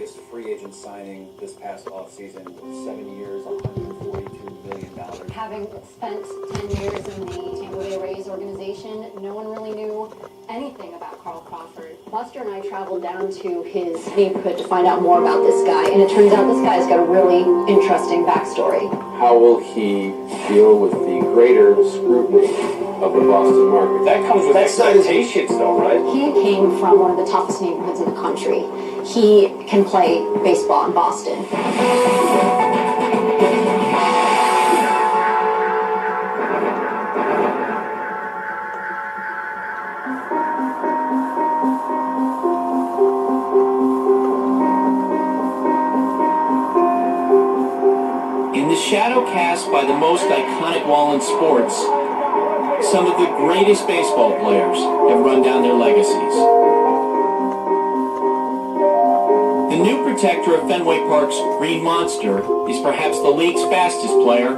biggest free agent signing this past offseason. 7 years, $142 million. Having spent 10 years in the Tampa Bay Rays organization, no one really knew anything about Carl Crawford. Buster and I traveled down to his neighborhood to find out more about this guy, and it turns out this guy's got a really interesting backstory. How will he deal with the greater scrutiny of the Boston market? That comes with expectations, though, right? He came from one of the toughest neighborhoods in the country. He can play baseball in Boston. In the shadow cast by the most iconic wall in sports, some of the greatest baseball players have run down their legacies. The new protector of Fenway Park's Green Monster is perhaps the league's fastest player,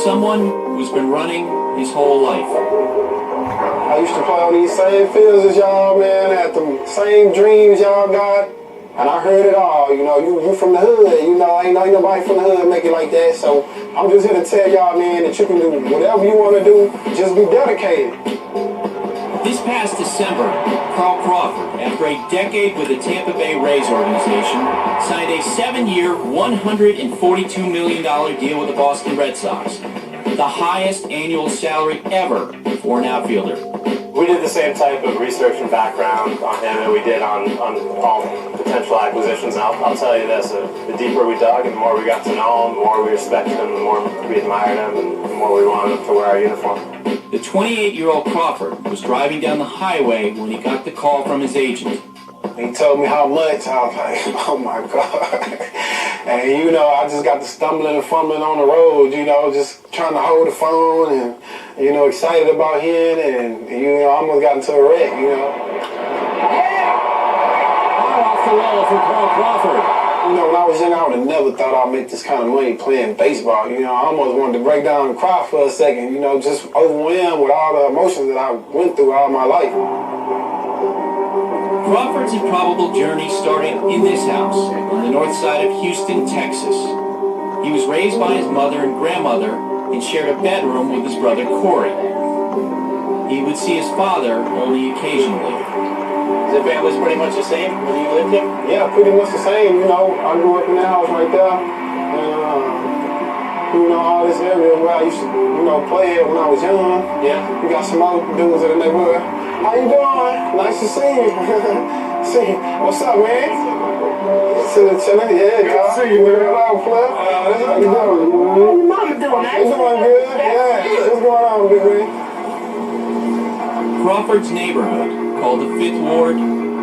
someone who's been running his whole life. I used to play on these same fields as y'all, man, had the same dreams y'all got. And I heard it all, you know, you from the hood, you know, ain't nobody from the hood make it like that. So I'm just here to tell y'all, man, that you can do whatever you want to do, just be dedicated. This past December, Carl Crawford, after a decade with the Tampa Bay Rays organization, signed a 7-year, $142 million deal with the Boston Red Sox, the highest annual salary ever for an outfielder. We did the same type of research and background on him that we did on all potential acquisitions. And I'll tell you this, the deeper we dug and the more we got to know him, the more we respected him, the more we admired him, and the more we wanted him to wear our uniform. The 28-year-old Crawford was driving down the highway when he got the call from his agent. He told me how much, I was like, oh my God. And you know, I just got to stumbling and fumbling on the road, you know, just trying to hold the phone and, you know, excited about him, and you know, I almost got into a wreck, you know. Far off the wall from Carl Crawford. You know, when I was young, I would have never thought I'd make this kind of money playing baseball. You know, I almost wanted to break down and cry for a second, you know, just overwhelmed with all the emotions that I went through all my life. Crawford's improbable journey started in this house on the north side of Houston, Texas. He was raised by his mother and grandmother and shared a bedroom with his brother Corey. He would see his father only occasionally. The family's pretty much the same when you lived here? Yeah, pretty much the same, you know. I grew up in that house right there. And, you know, all this area where I used to, you know, play when I was young. Yeah. We got some other dudes in the neighborhood. How you doing? Nice to see you. See, what's up, man? Chillin', yeah, dog. See you, man. Hello, Flip. How you doing? How your mama doing? It's doing good. Yeah, what's going on, big man? Crawford's neighborhood, called the Fifth Ward,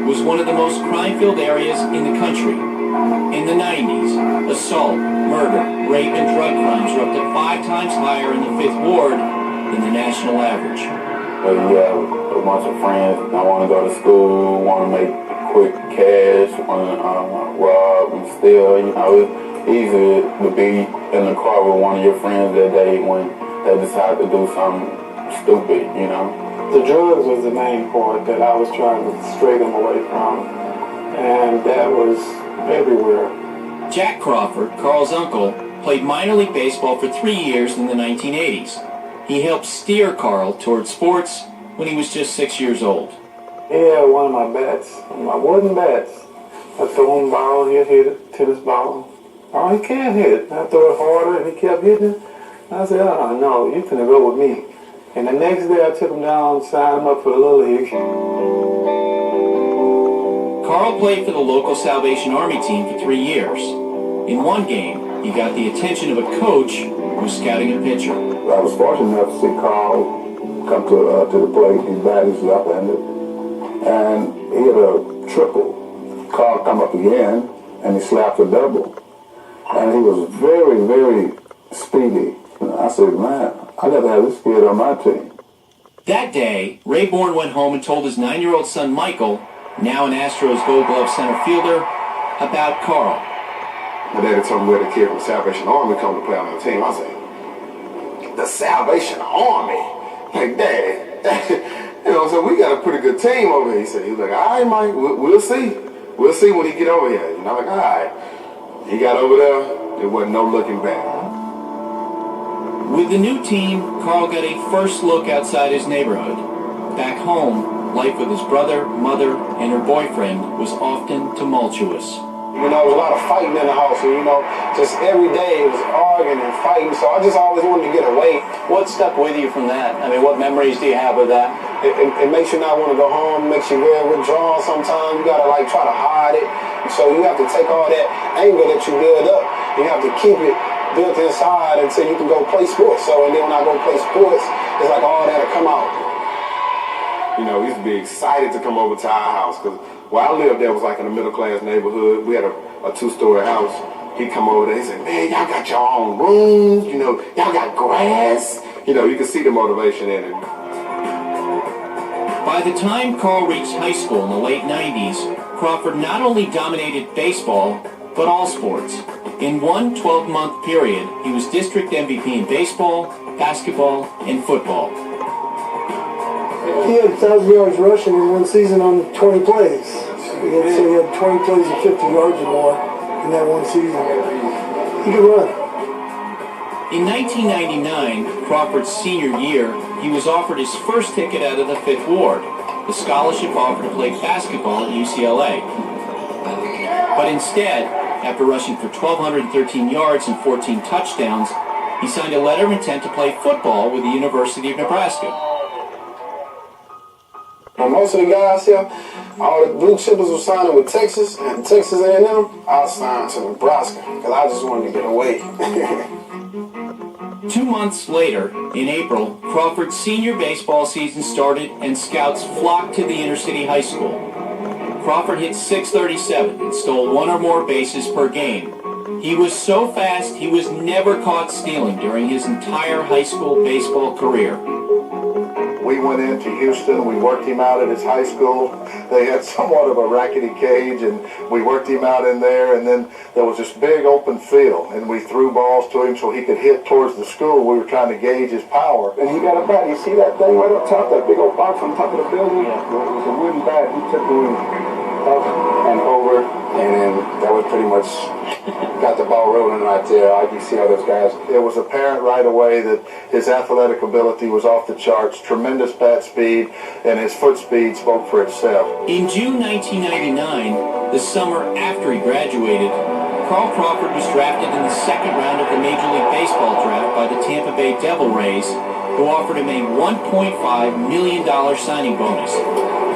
was one of the most crime-filled areas in the country. In the 90s, assault, murder, rape, and drug crimes were up to 5 times higher in the Fifth Ward than the national average. You have a bunch of friends that want to go to school, want to make quick cash, want to rob and steal. You know, it's easy to be in the car with one of your friends that day when they decide to do something stupid, you know. The drugs was the main part that I was trying to stray them away from, and that was everywhere. Jack Crawford, Carl's uncle, played minor league baseball for 3 years in the 1980s. He helped steer Carl towards sports when he was just 6 years old. He had one of my bats, my wooden bats. I threw him a ball, he'd hit it, tennis ball. Oh, he can't hit it. I threw it harder, and he kept hitting it. I said, oh, no, you finna go with me. And the next day, I took him down and signed him up for the Little League. Carl played for the local Salvation Army team for 3 years. In one game, he got the attention of a coach who was scouting a pitcher. I was fortunate enough to see Carl come to the plate. His bat is left-handed, and he had a triple. Carl come up again, and he slapped a double. And he was very, very speedy. And I said, man, I got to have this kid on my team. That day, Ray Bourne went home and told his 9-year-old son Michael, now an Astros Gold Glove center fielder, about Carl. My daddy told me we had a kid from the Salvation Army come to play on our team. I said, the Salvation Army? Like, Dad, you know, so we got a pretty good team over here. He said, he was like, all right, Mike, we'll see. we'll see when he get over here. You know, like, all right. He got over there, there wasn't no looking back. With the new team, Carl got a first look outside his neighborhood. Back home, life with his brother, mother, and her boyfriend was often tumultuous. You know, there was a lot of fighting in the house, and, you know, just every day it was arguing and fighting, so I just always wanted to get away. What stuck with you from that? I mean, what memories do you have of that? It makes you not want to go home, makes you very withdrawn sometimes. You got to, like, try to hide it. So you have to take all that anger that you build up, you have to keep it built inside until you can go play sports. So, and then when I go play sports, it's like all that'll come out. You know, he used to be excited to come over to our house because where I lived there was like in a middle-class neighborhood. We had a two-story house. He'd come over there, he said, man, y'all got your own rooms, you know, y'all got grass. You know, you can see the motivation in it. By the time Carl reached high school in the late 90s, Crawford not only dominated baseball, but all sports. In one 12-month period, he was district MVP in baseball, basketball, and football. He had 1,000 yards rushing in one season on 20 plays. He had 20 plays of 50 yards or more in that one season. He could run. In 1999, Crawford's senior year, he was offered his first ticket out of the 5th Ward, the scholarship offer to play basketball at UCLA. But instead, after rushing for 1,213 yards and 14 touchdowns, he signed a letter of intent to play football with the University of Nebraska. Well, most of the guys here, all the blue chippers were signing with Texas and Texas A&M. I was signed to Nebraska because I just wanted to get away. 2 months later, in April, Crawford's senior baseball season started and scouts flocked to the inner city high school. Crawford hit .637 and stole one or more bases per game. He was so fast he was never caught stealing during his entire high school baseball career. We went into Houston, we worked him out at his high school. They had somewhat of a rackety cage, and we worked him out in there, and then there was this big open field, and we threw balls to him so he could hit towards the school. We were trying to gauge his power. And he got a bat. You see that thing right up top, that big old box on top of the building? Yeah. It was a wooden bat. He took me up and over, and then that was pretty much got the ball rolling right there. I can see all those guys. It was apparent right away that his athletic ability was off the charts, tremendous bat speed, and his foot speed spoke for itself. In June 1999, the summer after he graduated, Carl Crawford was drafted in the second round of the Major League Baseball draft by the Tampa Bay Devil Rays, who offered him a $1.5 million signing bonus.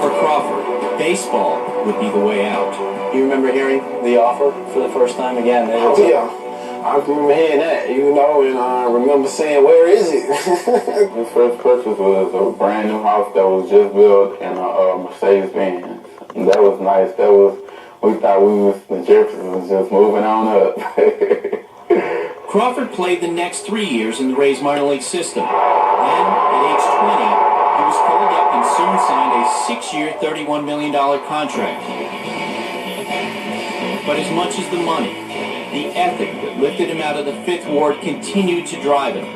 For Crawford, baseball would be the way out. You remember hearing the offer for the first time again? Oh, yeah. I remember hearing that, you know, and I remember saying, where is it? His first purchase was a brand new house that was just built in a Mercedes-Benz. And that was nice. That was, we thought the Jeffersons was just moving on up. Crawford played the next 3 years in the Rays minor league system. Then, at age 20, he was called up and soon signed a 6-year, $31 million contract. But as much as the money, the ethic that lifted him out of the 5th Ward continued to drive him.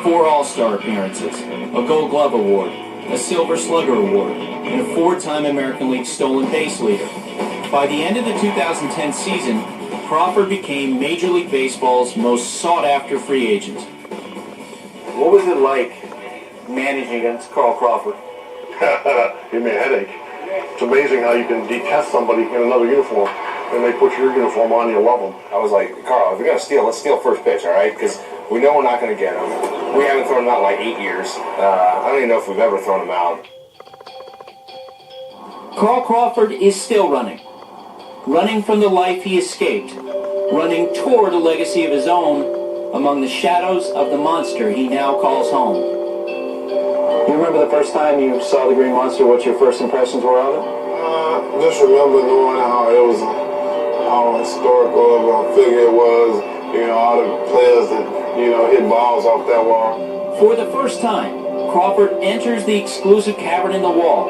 4 All-Star appearances, a Gold Glove Award, a Silver Slugger Award, and a 4-time American League stolen base leader. By the end of the 2010 season, Crawford became Major League Baseball's most sought-after free agent. What was it like managing against Carl Crawford? Give me a headache. It's amazing how you can detest somebody in another uniform, and they put your uniform on, you love them. I was like, Carl, if we're going to steal, let's steal first pitch, all right? Because we know we're not going to get him. We haven't thrown him out in like 8 years. I don't even know if we've ever thrown him out. Carl Crawford is still running. Running from the life he escaped. Running toward a legacy of his own among the shadows of the monster he now calls home. You remember the first time you saw the Green Monster? What your first impressions were of it? Just remember knowing how it was, how historical of a figure it was, you know, all the players that, you know, hit balls off that wall. For the first time, Crawford enters the exclusive cavern in the wall,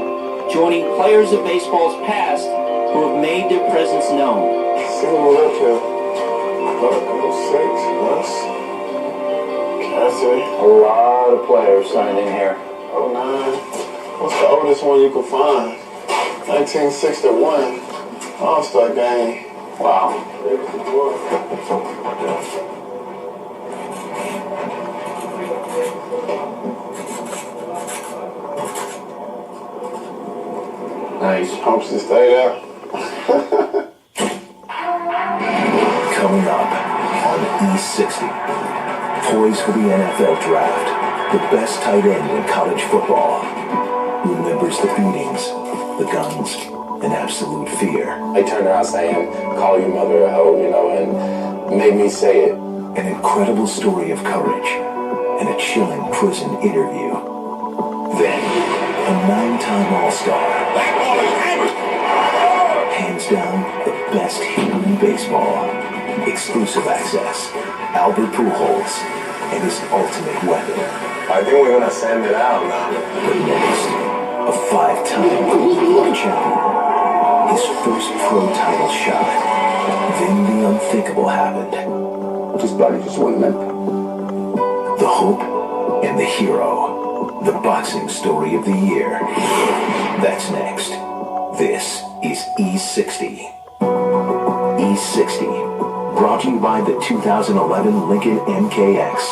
joining players of baseball's past who have made their presence known. See who look here. Look, 06, West, Cassidy. A lot of players signed in here. 09. What's the oldest one you can find? 1961. All-Star game. Wow. Nice. Hopes to stay there. Coming up on E60, poised for the NFL draft, the best tight end in college football, remembers the beatings, the guns, and absolute fear. They turned around saying, call your mother a hoe, you know, and made me say it. An incredible story of courage and a chilling prison interview. Then, a 9-time All-Star. That ball is hammered. Hands down, the best hitter in baseball. Exclusive access. Albert Pujols and his ultimate weapon. I think we're going to send it out now. But next, a 5-time Gold Glove champion. His first pro title shot. Then the unthinkable happened. His body just wasn't meant. The hope and the hero. The boxing story of the year. That's next. This is E60. E60. Brought to you by the 2011 Lincoln MKX.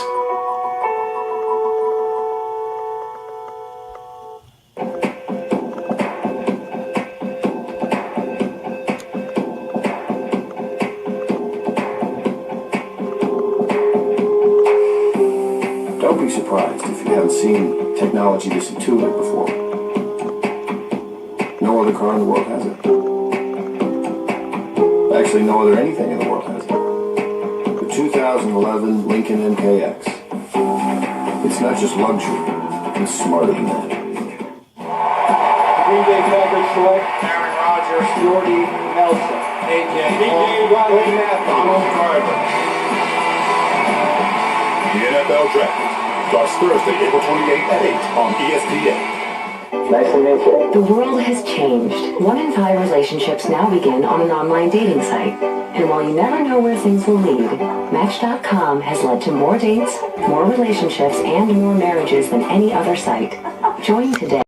Don't be surprised if you haven't seen technology this intuitive before. No other car in the world has it. Actually, no other anything in the world has it. The 2011 Lincoln MKX. It's not just luxury, it's smarter than that. Green Bay Packers select Aaron Rodgers, Jordy Nelson, AJ Donald Driver. The NFL Draft starts Thursday, April 28th at 8 on ESPN. Nice to meet you. The world has changed. 1 in 5 relationships now begin on an online dating site. And while you never know where things will lead, Match.com has led to more dates, more relationships, and more marriages than any other site. Join today.